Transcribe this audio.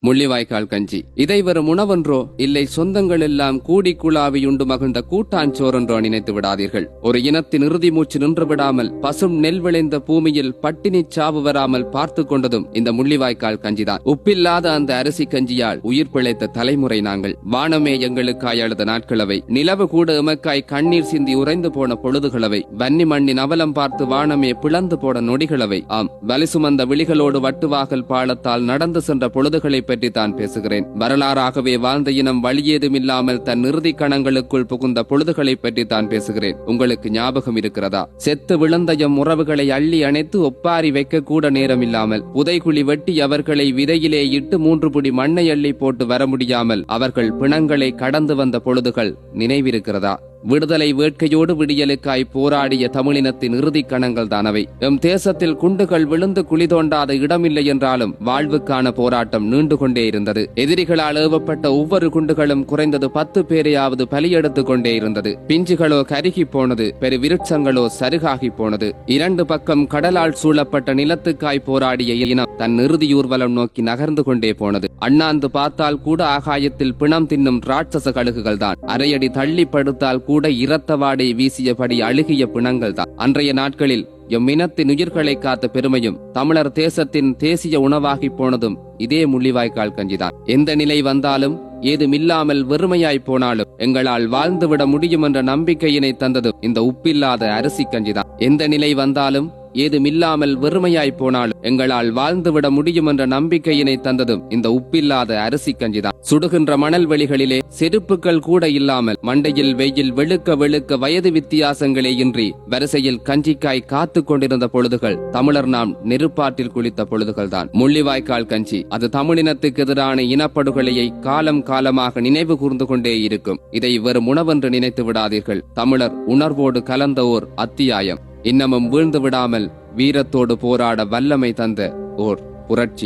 முள்ளிவாய்க்கால் கஞ்சி இதை வெறும் உணவென்றோ இல்லை சொந்தங்கள் எல்லாம் கூடி குழாவியுண்டு மகிழ்ந்த கூட்டாஞ்சோறென்றோ நினைத்து விடாதீர்கள். ஒரு இனத்தின் இறுதி மூச்சு நின்று விடாமல் பசும் நெல் விளைந்த பூமியில் பட்டினி சாவு வராமல் பார்த்து கொண்டதும் இந்த முள்ளிவாய்க்கால் கஞ்சிதான். உப்பில்லாத அந்த அரிசி கஞ்சியால் உயிர் பிழைத்த தலைமுறை நாங்கள். வானமே எங்களுக்காய் அழுத நாட்களவை, நிலவு கூட எமக்காய் கண்ணீர் சிந்தி உறைந்து போன பொழுதுகளவை, வன்னி மண்ணின் அவலம் பார்த்து வானமே பிளந்து போன நொடிகளவை. ஆம், வலி சுமந்த விழிகளோடு வட்டுவாகல் பாலத்தால் நடந்து சென்ற பொழுதுகளை பற்றி தான் பேசுகிறேன். வரலாறாகவே வாழ்ந்த இனம் வழியேதுமில்லாமல் தன் இறுதி கணங்களுக்குள் புகுந்த பொழுதுகளை பற்றி தான் பேசுகிறேன். உங்களுக்கு ஞாபகம் இருக்கிறதா? செத்து விழுந்த எம் உறவுகளை அள்ளி அணைத்து ஒப்பாரி வைக்க கூட நேரமில்லாமல் புதைகுழி வெட்டி அவர்களை விதையிலே இட்டு 3 புடி மண்ணை அள்ளி போட்டு வர முடியாமல் அவர்கள் பிணங்களை கடந்து வந்த பொழுதுகள் நினைவிருக்கிறதா? விடுதலை வேட்கையோடு விடியலுக்காய் போராடிய தமிழினத்தின் இறுதி கணங்கள் தானவை. எம் தேசத்தில் குண்டுகள் விழுந்து குழி தோண்டாத இடமில்லை என்றாலும் வாழ்வுக்கான போராட்டம் நீண்டு கொண்டே இருந்தது. எதிரிகளால் ஏவப்பட்ட ஒவ்வொரு குண்டுகளும் குறைந்தது 10 பேரையாவது பலியெடுத்துக் கொண்டே இருந்தது. பிஞ்சுகளோ கருகி போனது, பெரு விருட்சங்களோ சருகாகி போனது. 2 பக்கம் கடலால் சூழப்பட்ட நிலத்துக்காய் போராடிய இனம் தன் இறுதி ஊர்வலம் நோக்கி நகர்ந்து கொண்டே போனது. அண்ணாந்து பார்த்தால் கூட ஆகாயத்தில் பிணம் தின்னும் ராட்சச கழுகுகள் தான். அரையடி தள்ளி படுத்தால் கூட இரத்த வாடை வீசியபடி அழுகிய பிணங்கள் தான். அன்றைய நாட்களில் எம் இனத்தின் உயிர்களை காத்த பெருமையும் தமிழர் தேசத்தின் தேசிய உணவாகி போனதும் இதே முள்ளிவாய்க்கால் கஞ்சிதான். எந்த நிலை வந்தாலும் ஏதுமில்லாமல் வெறுமையாய் போனாலும் எங்களால் வாழ்ந்துவிட முடியும் என்ற நம்பிக்கையினை தந்ததும் இந்த உப்பில்லாத அரிசி கஞ்சிதான். எந்த நிலை வந்தாலும் ஏதுமில்லாமல் வெறுமையாய் போனாலும் எங்களால் வாழ்ந்துவிட முடியும் என்ற நம்பிக்கையினை தந்ததும் இந்த உப்பில்லாத அரிசி கஞ்சிதான். சுடுகின்ற மணல் வெளிகளிலே செருப்புகள் கூட இல்லாமல் மண்டையில் வெயில் வெளுக்க வெளுக்க வயது வித்தியாசங்களே இன்றி வரிசையில் கஞ்சிக்காய் காத்து கொண்டிருந்த பொழுதுகள் தமிழர் நாம் நெருப்பாற்றில் குளித்த பொழுதுகள் தான். முள்ளிவாய்க்கால் கஞ்சி அது தமிழினத்துக்கு எதிரான இனப்படுகொலையை காலம் காலமாக நினைவு கூர்ந்து கொண்டே இருக்கும். இதை வெறும் உணவென்று நினைத்து விடாதீர்கள். தமிழர் உணர்வோடு கலந்த ஓர் அத்தியாயம். இன்னமும் வீழ்ந்து விடாமல் வீரத்தோடு போராட வல்லமை தந்த ஓர் புரட்சி.